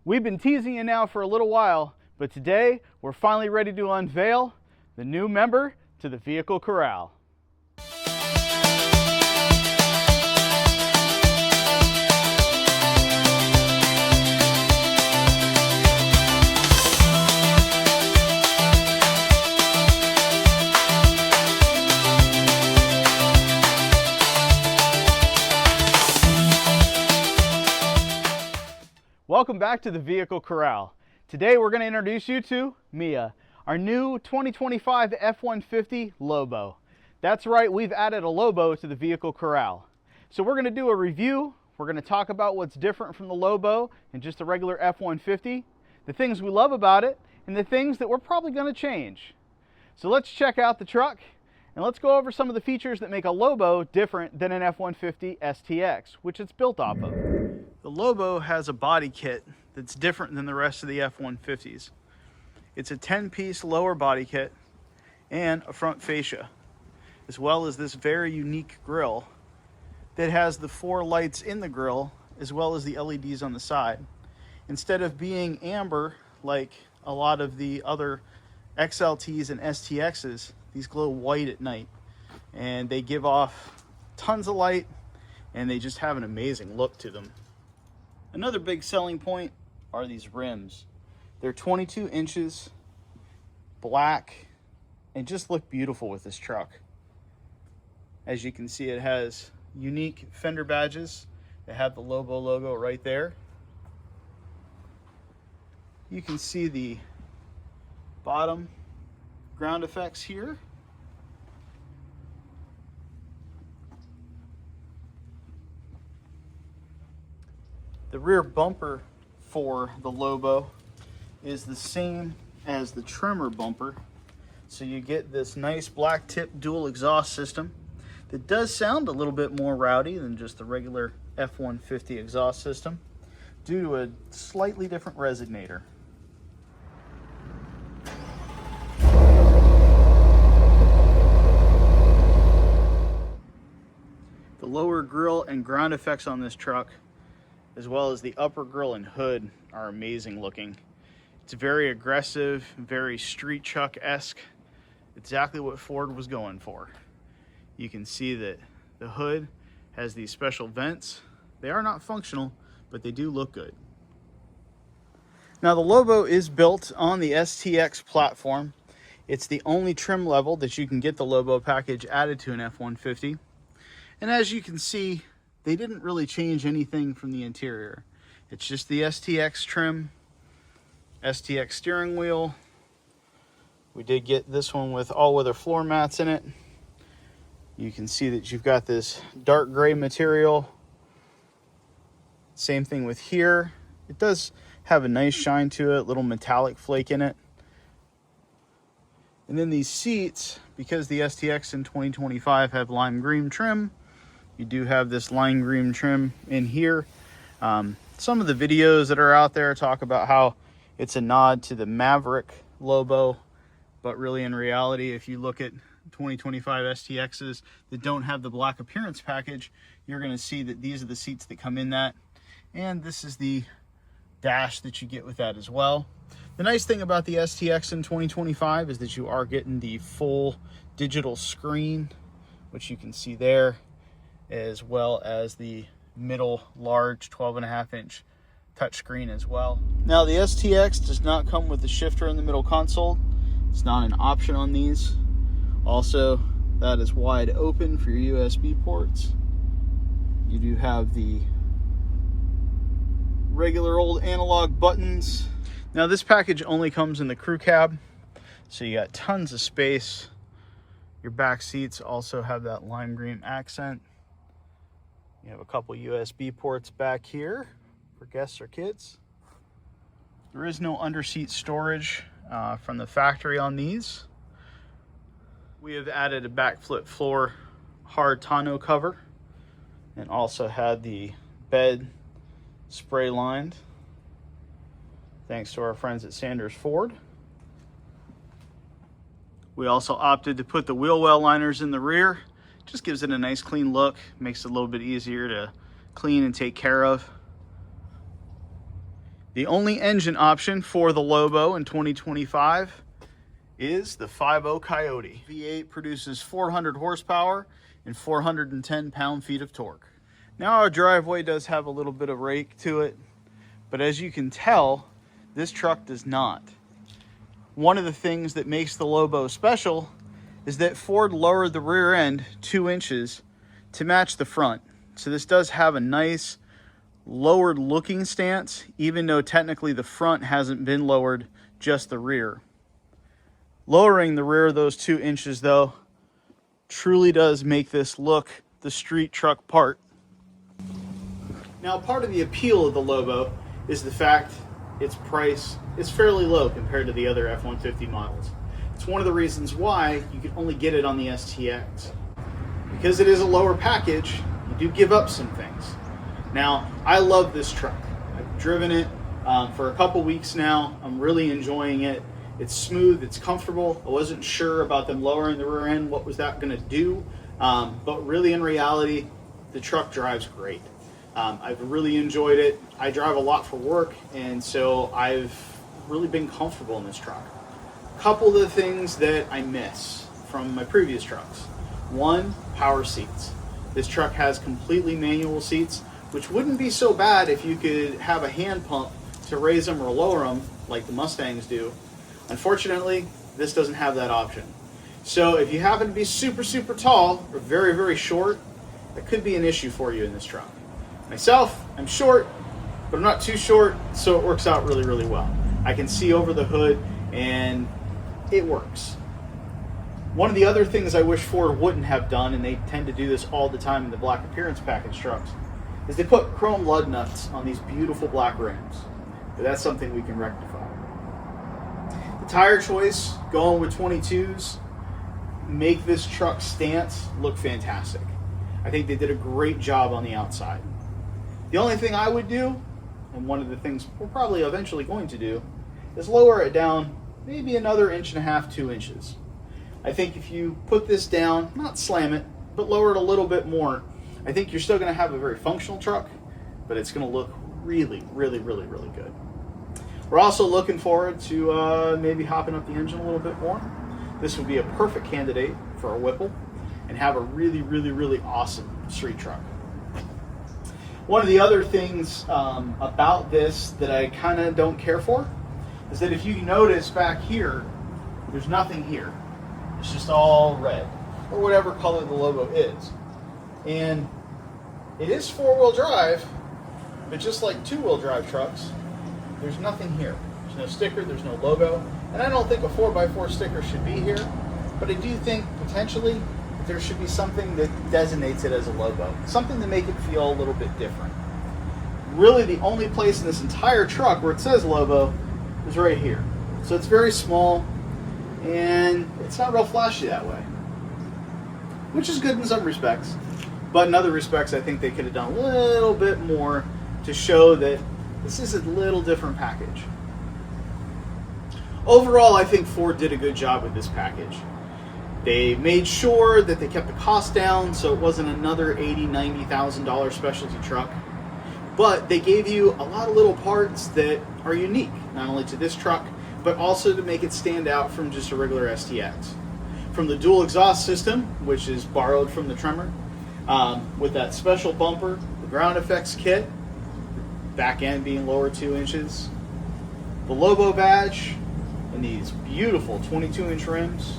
We've been teasing you now for a little while, but today we're finally ready to unveil the new member to the Vehicle Corral. Welcome back to the Vehicle Corral. Today we're going to introduce you to Mia, our new 2025 F-150 LOBO. That's right, we've added a LOBO to the Vehicle Corral. So we're going to do a review. We're going to talk about what's different from the LOBO and just a regular F-150, the things we love about it, and the things that we're probably going to change. So let's check out the truck and let's go over some of the features that make a LOBO different than an F-150 STX, which it's built off of. The LOBO has a body kit that's different than the rest of the F-150s. It's a 10-piece lower body kit and a front fascia, as well as this very unique grille that has the 4 lights in the grille, as well as the LEDs on the side. Instead of being amber like a lot of the other XLTs and STXs, these glow white at night, and they give off tons of light, and they just have an amazing look to them. Another big selling point are these rims. They're 22 inches, black, and just look beautiful with this truck. As you can see, it has unique fender badges that have the LOBO logo right there. You can see the bottom ground effects here. The rear bumper for the LOBO is the same as the Tremor bumper. So you get this nice black tip dual exhaust system that does sound a little bit more rowdy than just the regular F-150 exhaust system due to a slightly different resonator. The lower grille and ground effects on this truck, as well as the upper grille and hood, are amazing looking. It's very aggressive, very street chuck-esque, exactly what Ford was going for. You can see that the hood has these special vents. They are not functional, but they do look good. Now the LOBO is built on the STX platform. It's the only trim level that you can get the LOBO package added to an F-150. And as you can see, they didn't really change anything from the interior. It's just the STX trim, STX steering wheel. We did get this one with all-weather floor mats in it. You can see that you've got this dark gray material. Same thing with here. It does have a nice shine to it, little metallic flake in it. And then these seats, because the STX in 2025 have lime green trim, you do have this lime green trim in here. Some of the videos that are out there talk about how it's a nod to the Maverick LOBO, but really in reality, if you look at 2025 STXs that don't have the black appearance package, you're going to see that these are the seats that come in that, and this is the dash that you get with that as well. The nice thing about the STX in 2025 is that you are getting the full digital screen, which you can see there, as well as the middle large 12.5-inch touchscreen as well. Now the STX does not come with the shifter in the middle console. It's not an option on these. Also, that is wide open for your USB ports. You do have the regular old analog buttons. Now this package only comes in the crew cab, so you got tons of space. Your back seats also have that lime green accent. You have a couple USB ports back here for guests or kids. There is no underseat storage from the factory on these. We have added a Bak Flip Hard Tonneau cover, and also had the bed spray lined, thanks to our friends at Sanders Ford. We also opted to put the wheel well liners in the rear. Just gives it a nice clean look, makes it a little bit easier to clean and take care of. The only engine option for the Lobo in 2025 is the 5.0 Coyote. V8 produces 400 horsepower and 410 pound-feet of torque. Now our driveway does have a little bit of rake to it, but as you can tell, this truck does not. One of the things that makes the Lobo special is that Ford lowered the rear end 2 inches to match the front. So this does have a nice lowered looking stance, even though technically the front hasn't been lowered, just the rear. Lowering the rear those 2 inches though truly does make this look the street truck part. Now, part of the appeal of the Lobo is the fact its price is fairly low compared to the other F-150 models. It's one of the reasons why you can only get it on the STX. Because it is a lower package, you do give up some things. Now, I love this truck. I've driven it for a couple weeks now. I'm really enjoying it. It's smooth, it's comfortable. I wasn't sure about them lowering the rear end, what was that gonna do? But really in reality, the truck drives great. I've really enjoyed it. I drive a lot for work, and so I've really been comfortable in this truck. A couple of the things that I miss from my previous trucks. One, power seats. This truck has completely manual seats, which wouldn't be so bad if you could have a hand pump to raise them or lower them like the Mustangs do. Unfortunately, this doesn't have that option. So if you happen to be super, super tall or very, very short, that could be an issue for you in this truck. Myself, I'm short, but I'm not too short, so it works out really, really well. I can see over the hood, and it works. One of the other things I wish Ford wouldn't have done, and they tend to do this all the time in the black appearance package trucks, is they put chrome lug nuts on these beautiful black rims. But that's something we can rectify. The tire choice, going with 22s, make this truck stance look fantastic. I think they did a great job on the outside. The only thing I would do, and one of the things we're probably eventually going to do, is lower it down maybe another 1.5 to 2 inches. I think if you put this down, not slam it, but lower it a little bit more, I think you're still going to have a very functional truck, but it's going to look really, really, really, really good. We're also looking forward to maybe hopping up the engine a little bit more. This would be a perfect candidate for a Whipple and have a really, really, really awesome street truck. One of the other things about this that I kind of don't care for is that if you notice back here, there's nothing here. It's just all red, or whatever color the Lobo is. And it is 4-wheel drive, but just like 2-wheel drive trucks, there's nothing here. There's no sticker, there's no logo, and I don't think a 4x4 sticker should be here, but I do think potentially that there should be something that designates it as a Lobo, something to make it feel a little bit different. Really, the only place in this entire truck where it says Lobo is right here. So it's very small, and it's not real flashy that way, which is good in some respects, but in other respects I think they could have done a little bit more to show that this is a little different package. Overall, I think Ford did a good job with this package. They made sure that they kept the cost down so it wasn't another $80,000, $90,000 specialty truck, but they gave you a lot of little parts that are unique, not only to this truck, but also to make it stand out from just a regular STX. From the dual exhaust system, which is borrowed from the Tremor, with that special bumper, the ground effects kit, back end being lower 2 inches, the Lobo badge, and these beautiful 22-inch rims.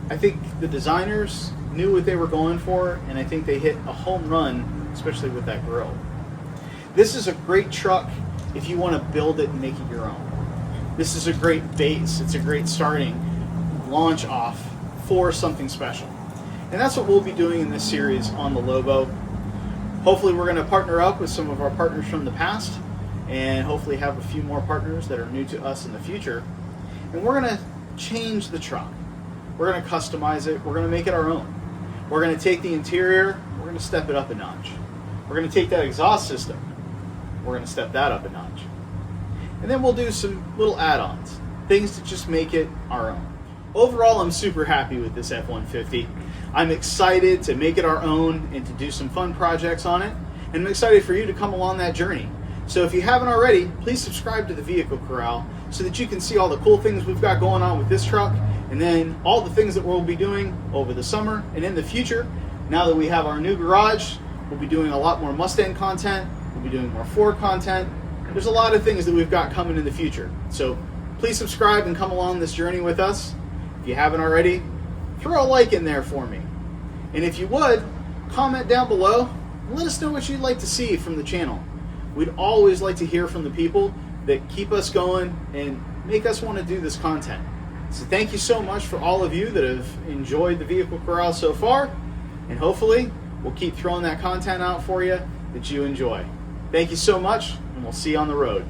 I think the designers knew what they were going for, and I think they hit a home run, especially with that grille. This is a great truck if you want to build it and make it your own. This is a great base. It's a great starting launch off for something special. And that's what we'll be doing in this series on the Lobo. Hopefully we're going to partner up with some of our partners from the past, and hopefully have a few more partners that are new to us in the future. And we're going to change the truck. We're going to customize it. We're going to make it our own. We're going to take the interior. We're going to step it up a notch. We're going to take that exhaust system. We're going to step that up a notch. And then we'll do some little add-ons, things to just make it our own. Overall, I'm super happy with this F-150. I'm excited to make it our own and to do some fun projects on it. And I'm excited for you to come along that journey. So if you haven't already, please subscribe to the Vehicle Corral so that you can see all the cool things we've got going on with this truck, and then all the things that we'll be doing over the summer and in the future. Now that we have our new garage, we'll be doing a lot more Mustang content, we'll be doing more Ford content. There's a lot of things that we've got coming in the future. So please subscribe and come along this journey with us. If you haven't already, throw a like in there for me. And if you would, comment down below and let us know what you'd like to see from the channel. We'd always like to hear from the people that keep us going and make us want to do this content. So thank you so much for all of you that have enjoyed the Vehicle Corral so far, and hopefully we'll keep throwing that content out for you that you enjoy. Thank you so much, and we'll see you on the road.